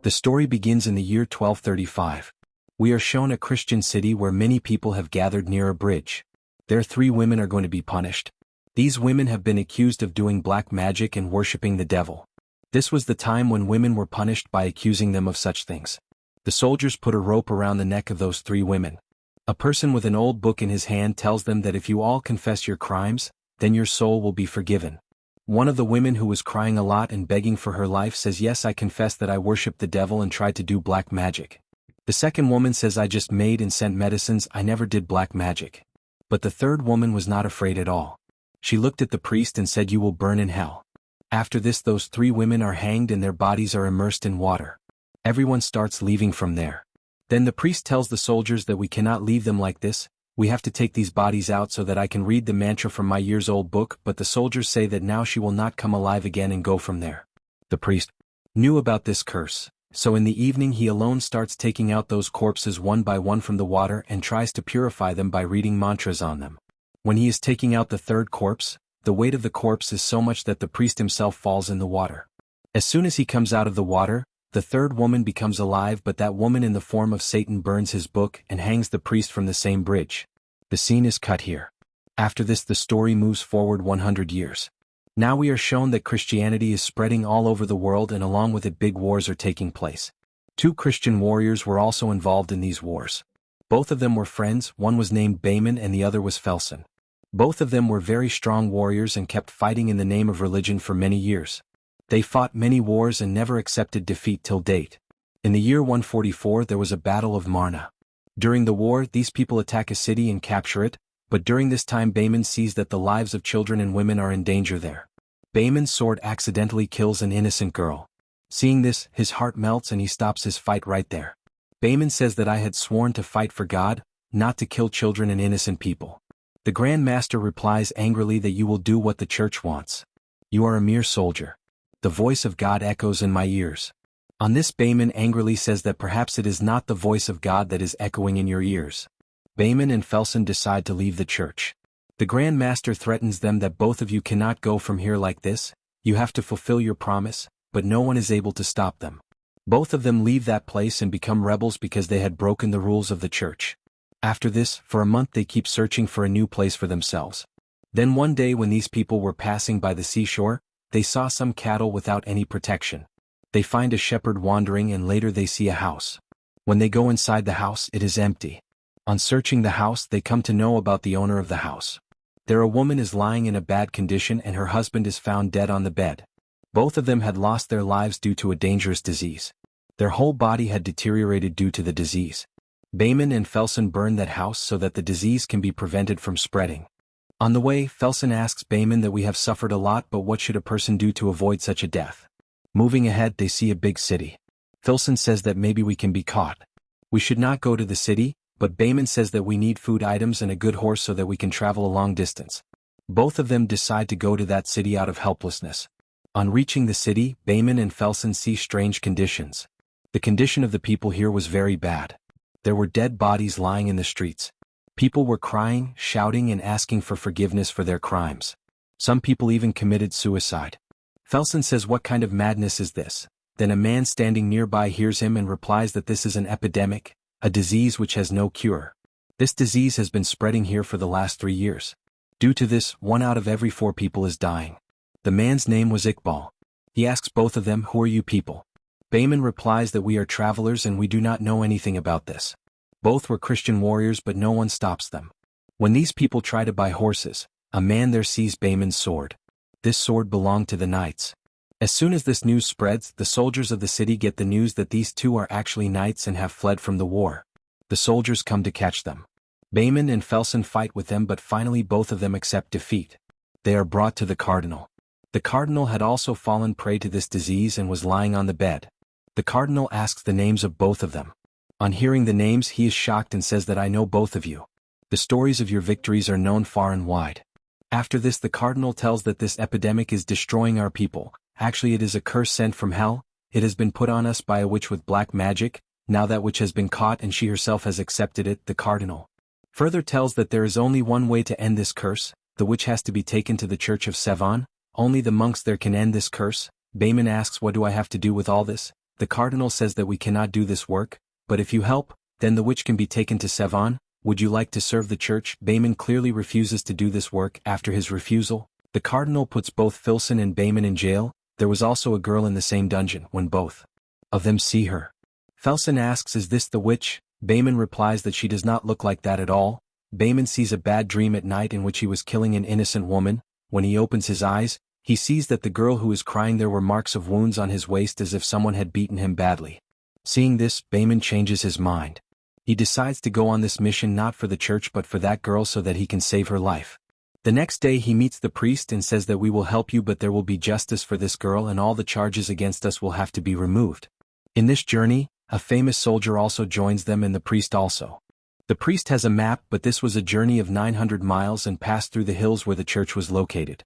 The story begins in the year 1235. We are shown a Christian city where many people have gathered near a bridge. There 3 women are going to be punished. These women have been accused of doing black magic and worshipping the devil. This was the time when women were punished by accusing them of such things. The soldiers put a rope around the neck of those 3 women. A person with an old book in his hand tells them that if you all confess your crimes, then your soul will be forgiven. One of the women who was crying a lot and begging for her life says, "Yes, I confess that I worshiped the devil and tried to do black magic." The second woman says, "I just made and sent medicines, I never did black magic." But the third woman was not afraid at all. She looked at the priest and said, "You will burn in hell." After this, those 3 women are hanged and their bodies are immersed in water. Everyone starts leaving from there. Then the priest tells the soldiers that we cannot leave them like this. We have to take these bodies out so that I can read the mantra from my years-old book, but the soldiers say that now she will not come alive again and go from there. The priest knew about this curse, so in the evening he alone starts taking out those corpses one by one from the water and tries to purify them by reading mantras on them. When he is taking out the 3rd corpse, the weight of the corpse is so much that the priest himself falls in the water. As soon as he comes out of the water, the 3rd woman becomes alive, but that woman in the form of Satan burns his book and hangs the priest from the same bridge. The scene is cut here. After this, the story moves forward 100 years. Now we are shown that Christianity is spreading all over the world, and along with it big wars are taking place. 2 Christian warriors were also involved in these wars. Both of them were friends, one was named Bayman and the other was Felson. Both of them were very strong warriors and kept fighting in the name of religion for many years. They fought many wars and never accepted defeat till date. In the year 144 there was a battle of Marna. During the war, these people attack a city and capture it, but during this time Bayman sees that the lives of children and women are in danger there. Bayman's sword accidentally kills an innocent girl. Seeing this, his heart melts and he stops his fight right there. Bayman says that I had sworn to fight for God, not to kill children and innocent people. The Grand Master replies angrily that you will do what the church wants. You are a mere soldier. The voice of God echoes in my ears. On this, Bayman angrily says that perhaps it is not the voice of God that is echoing in your ears. Bayman and Felson decide to leave the church. The Grand Master threatens them that both of you cannot go from here like this, you have to fulfill your promise, but no one is able to stop them. Both of them leave that place and become rebels because they had broken the rules of the church. After this, for a month they keep searching for a new place for themselves. Then one day when these people were passing by the seashore, they saw some cattle without any protection. They find a shepherd wandering and later they see a house. When they go inside the house, it is empty. On searching the house, they come to know about the owner of the house. There a woman is lying in a bad condition and her husband is found dead on the bed. Both of them had lost their lives due to a dangerous disease. Their whole body had deteriorated due to the disease. Bayman and Felson burn that house so that the disease can be prevented from spreading. On the way, Felson asks Bayman that we have suffered a lot, but what should a person do to avoid such a death? Moving ahead, they see a big city. Felson says that maybe we can be caught. We should not go to the city, but Bayman says that we need food items and a good horse so that we can travel a long distance. Both of them decide to go to that city out of helplessness. On reaching the city, Bayman and Felson see strange conditions. The condition of the people here was very bad. There were dead bodies lying in the streets. People were crying, shouting and asking for forgiveness for their crimes. Some people even committed suicide. Felson says, "What kind of madness is this?" Then a man standing nearby hears him and replies that this is an epidemic, a disease which has no cure. This disease has been spreading here for the last 3 years. Due to this, 1 out of every 4 people is dying. The man's name was Iqbal. He asks both of them, "Who are you people?" Bayman replies that we are travelers and we do not know anything about this. Both were Christian warriors, but no one stops them. When these people try to buy horses, a man there sees Bayman's sword. This sword belonged to the knights. As soon as this news spreads, the soldiers of the city get the news that these 2 are actually knights and have fled from the war. The soldiers come to catch them. Bayman and Felson fight with them, but finally both of them accept defeat. They are brought to the cardinal. The cardinal had also fallen prey to this disease and was lying on the bed. The cardinal asks the names of both of them. On hearing the names, he is shocked and says that I know both of you. The stories of your victories are known far and wide. After this, the cardinal tells that this epidemic is destroying our people. Actually, it is a curse sent from hell. It has been put on us by a witch with black magic. Now that witch has been caught and she herself has accepted it. The cardinal further tells that there is only one way to end this curse. The witch has to be taken to the church of Sevan. Only the monks there can end this curse. Bayman asks, "What do I have to do with all this?" the cardinal says that we cannot do this work, but if you help, then the witch can be taken to Sevon. Would you like to serve the church? Bayman clearly refuses to do this work. After his refusal, the cardinal puts both Filson and Bayman in jail. There was also a girl in the same dungeon. When both of them see her, Filson asks, "Is this the witch?" Bayman replies that she does not look like that at all. Bayman sees a bad dream at night in which he was killing an innocent woman. When he opens his eyes, he sees that the girl who is crying, there were marks of wounds on his waist as if someone had beaten him badly. Seeing this, Bayman changes his mind. He decides to go on this mission not for the church but for that girl so that he can save her life. The next day he meets the priest and says that we will help you, but there will be justice for this girl and all the charges against us will have to be removed. In this journey, a famous soldier also joins them and the priest also. The priest has a map, but this was a journey of 900 miles and passed through the hills where the church was located.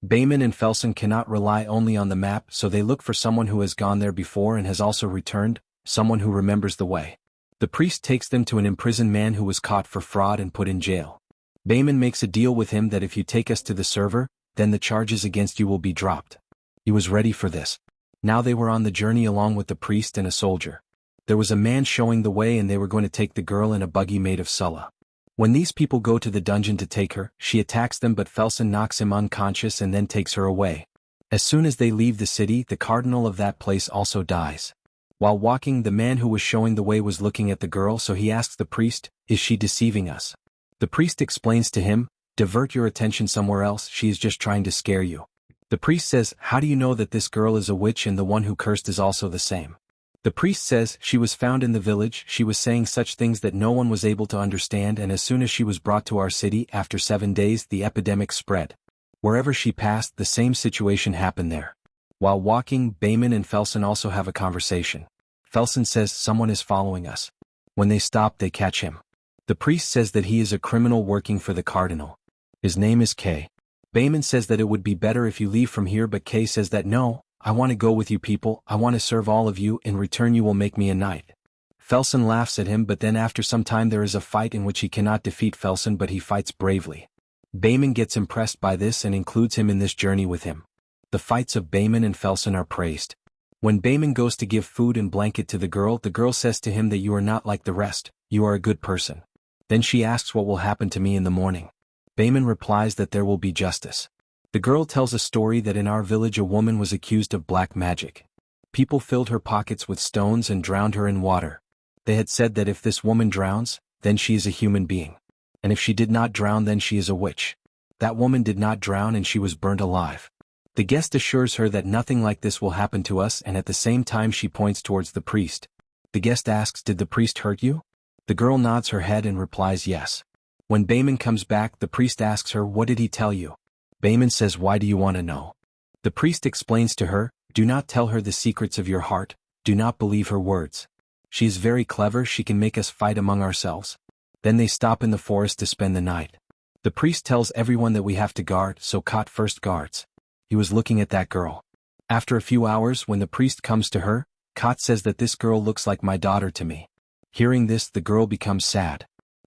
Bayman and Filson cannot rely only on the map, so they look for someone who has gone there before and has also returned, someone who remembers the way. The priest takes them to an imprisoned man who was caught for fraud and put in jail. Bayman makes a deal with him that if you take us to the server, then the charges against you will be dropped. He was ready for this. Now they were on the journey along with the priest and a soldier. There was a man showing the way and they were going to take the girl in a buggy made of Sulla. When these people go to the dungeon to take her, she attacks them, but Filson knocks him unconscious and then takes her away. As soon as they leave the city, the cardinal of that place also dies. While walking, the man who was showing the way was looking at the girl, so he asks the priest, "Is she deceiving us?" The priest explains to him, "Divert your attention somewhere else, she is just trying to scare you." The priest says, "How do you know that this girl is a witch and the one who cursed is also the same?" The priest says, "She was found in the village, she was saying such things that no one was able to understand, and as soon as she was brought to our city, after 7 days the epidemic spread. Wherever she passed, the same situation happened there." While walking, Bayman and Filson also have a conversation. Filson says someone is following us. When they stop, they catch him. The priest says that he is a criminal working for the cardinal. His name is Kay. Bayman says that it would be better if you leave from here, but Kay says that no, I want to go with you people, I want to serve all of you, in return you will make me a knight. Filson laughs at him, but then after some time there is a fight in which he cannot defeat Filson, but he fights bravely. Bayman gets impressed by this and includes him in this journey with him. The fights of Bayman and Filson are praised. When Bayman goes to give food and blanket to the girl says to him that you are not like the rest, you are a good person. Then she asks what will happen to me in the morning. Bayman replies that there will be justice. The girl tells a story that in our village a woman was accused of black magic. People filled her pockets with stones and drowned her in water. They had said that if this woman drowns, then she is a human being. And if she did not drown, then she is a witch. That woman did not drown and she was burnt alive. The guest assures her that nothing like this will happen to us, and at the same time she points towards the priest. The guest asks, "Did the priest hurt you?" The girl nods her head and replies yes. When Bayman comes back, the priest asks her, "What did he tell you?" Bayman says, "Why do you want to know?" The priest explains to her, "Do not tell her the secrets of your heart, do not believe her words. She is very clever, she can make us fight among ourselves." Then they stop in the forest to spend the night. The priest tells everyone that we have to guard, so Kot first guards. He was looking at that girl. After a few hours, when the priest comes to her, Kot says that this girl looks like my daughter to me. Hearing this, the girl becomes sad.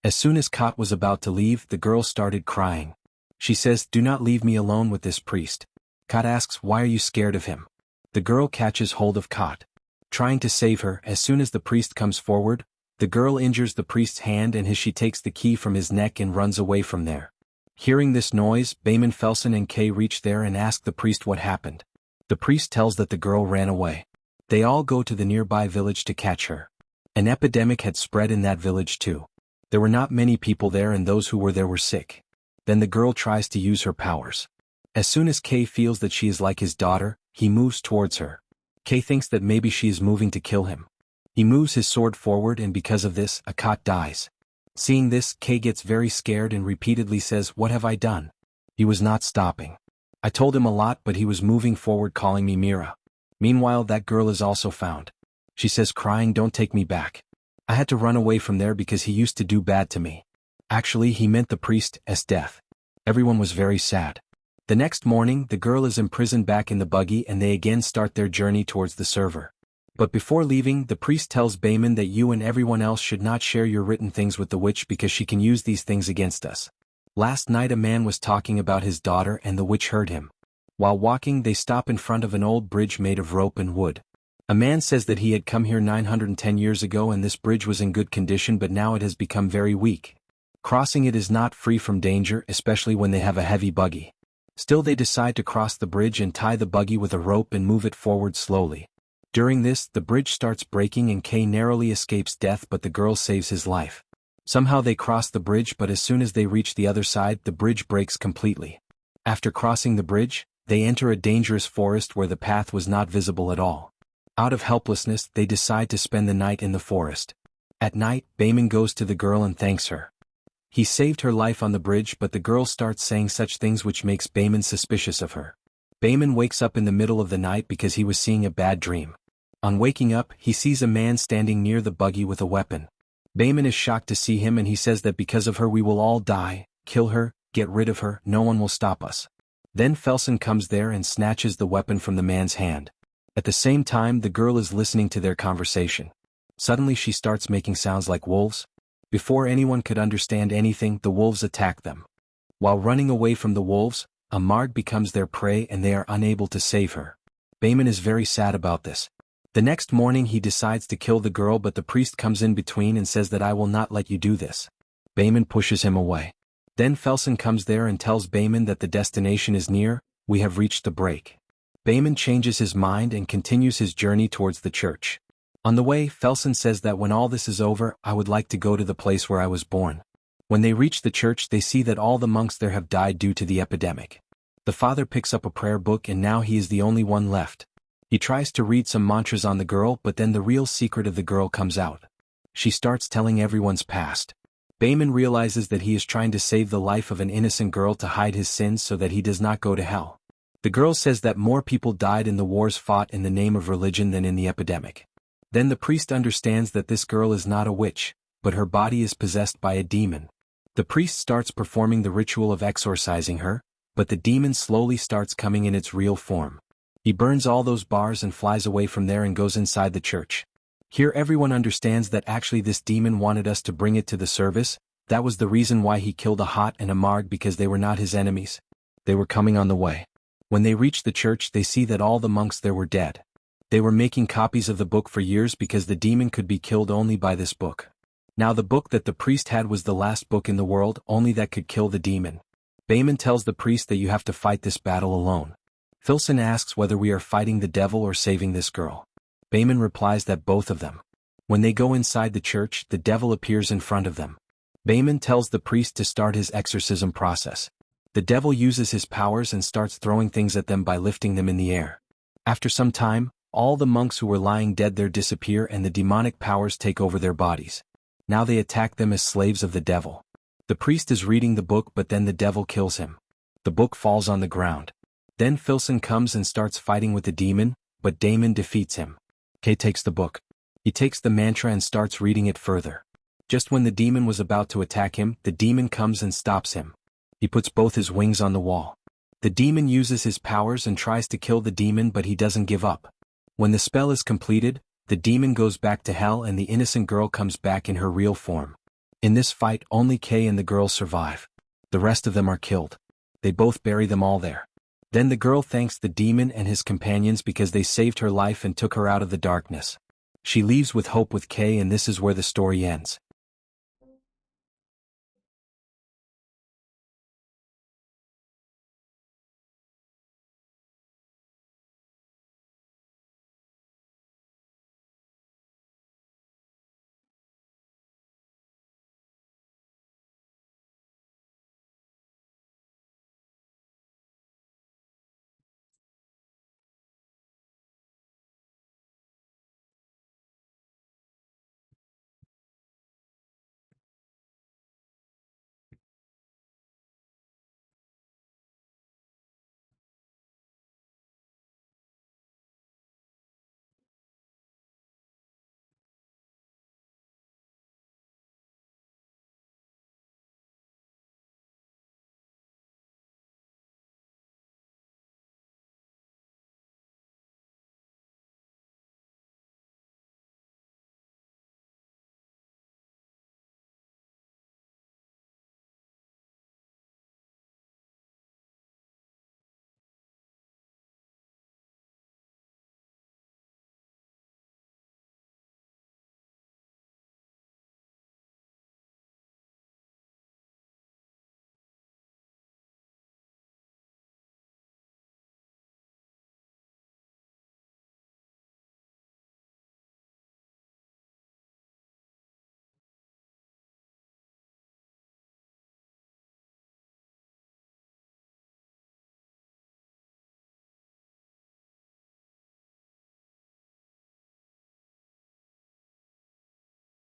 As soon as Kot was about to leave, the girl started crying. She says, "Do not leave me alone with this priest." Kot asks, "Why are you scared of him?" The girl catches hold of Kot, trying to save her. As soon as the priest comes forward, the girl injures the priest's hand and she takes the key from his neck and runs away from there. Hearing this noise, Bayman, Filson and Kay reach there and ask the priest what happened. The priest tells that the girl ran away. They all go to the nearby village to catch her. An epidemic had spread in that village too. There were not many people there and those who were there were sick. Then the girl tries to use her powers. As soon as Kay feels that she is like his daughter, he moves towards her. Kay thinks that maybe she is moving to kill him. He moves his sword forward and because of this, Kot dies. Seeing this, Kay gets very scared and repeatedly says, "What have I done?" He was not stopping. I told him a lot, but he was moving forward calling me Mira. Meanwhile, that girl is also found. She says crying, "Don't take me back. I had to run away from there because he used to do bad to me." Actually, he meant the priest's death. Everyone was very sad. The next morning, the girl is imprisoned back in the buggy and they again start their journey towards the server. But before leaving, the priest tells Bayman that you and everyone else should not share your written things with the witch because she can use these things against us. Last night a man was talking about his daughter and the witch heard him. While walking, they stop in front of an old bridge made of rope and wood. A man says that he had come here 910 years ago and this bridge was in good condition, but now it has become very weak. Crossing it is not free from danger, especially when they have a heavy buggy. Still they decide to cross the bridge and tie the buggy with a rope and move it forward slowly. During this, the bridge starts breaking and Kay narrowly escapes death, but the girl saves his life. Somehow they cross the bridge, but as soon as they reach the other side, the bridge breaks completely. After crossing the bridge, they enter a dangerous forest where the path was not visible at all. Out of helplessness, they decide to spend the night in the forest. At night, Bayman goes to the girl and thanks her. He saved her life on the bridge, but the girl starts saying such things which makes Bayman suspicious of her. Bayman wakes up in the middle of the night because he was seeing a bad dream. On waking up, he sees a man standing near the buggy with a weapon. Bayman is shocked to see him and he says that because of her we will all die, kill her, get rid of her, no one will stop us. Then Felsen comes there and snatches the weapon from the man's hand. At the same time, the girl is listening to their conversation. Suddenly she starts making sounds like wolves. Before anyone could understand anything, the wolves attack them. While running away from the wolves, a Marg becomes their prey and they are unable to save her. Bayman is very sad about this. The next morning he decides to kill the girl, but the priest comes in between and says that I will not let you do this. Bayman pushes him away. Then Felsen comes there and tells Bayman that the destination is near, we have reached the break. Bayman changes his mind and continues his journey towards the church. On the way, Felsen says that when all this is over, I would like to go to the place where I was born. When they reach the church, they see that all the monks there have died due to the epidemic. The father picks up a prayer book and now he is the only one left. He tries to read some mantras on the girl, but then the real secret of the girl comes out. She starts telling everyone's past. Bayman realizes that he is trying to save the life of an innocent girl to hide his sins so that he does not go to hell. The girl says that more people died in the wars fought in the name of religion than in the epidemic. Then the priest understands that this girl is not a witch, but her body is possessed by a demon. The priest starts performing the ritual of exorcising her, but the demon slowly starts coming in its real form. He burns all those bars and flies away from there and goes inside the church. Here everyone understands that actually this demon wanted us to bring it to the service. That was the reason why he killed a Hot and a Marg, because they were not his enemies. They were coming on the way. When they reach the church, they see that all the monks there were dead. They were making copies of the book for years because the demon could be killed only by this book. Now the book that the priest had was the last book in the world, only that could kill the demon. Bayman tells the priest that you have to fight this battle alone. Felsen asks whether we are fighting the devil or saving this girl. Bayman replies that both of them. When they go inside the church, the devil appears in front of them. Bayman tells the priest to start his exorcism process. The devil uses his powers and starts throwing things at them by lifting them in the air. After some time, all the monks who were lying dead there disappear and the demonic powers take over their bodies. Now they attack them as slaves of the devil. The priest is reading the book, but then the devil kills him. The book falls on the ground. Then Felsen comes and starts fighting with the demon, but Damon defeats him. Kay takes the book. He takes the mantra and starts reading it further. Just when the demon was about to attack him, the demon comes and stops him. He puts both his wings on the wall. The demon uses his powers and tries to kill the demon, but he doesn't give up. When the spell is completed, the demon goes back to hell and the innocent girl comes back in her real form. In this fight, only Kay and the girl survive. The rest of them are killed. They both bury them all there. Then the girl thanks the demon and his companions because they saved her life and took her out of the darkness. She leaves with hope with Kay, and this is where the story ends.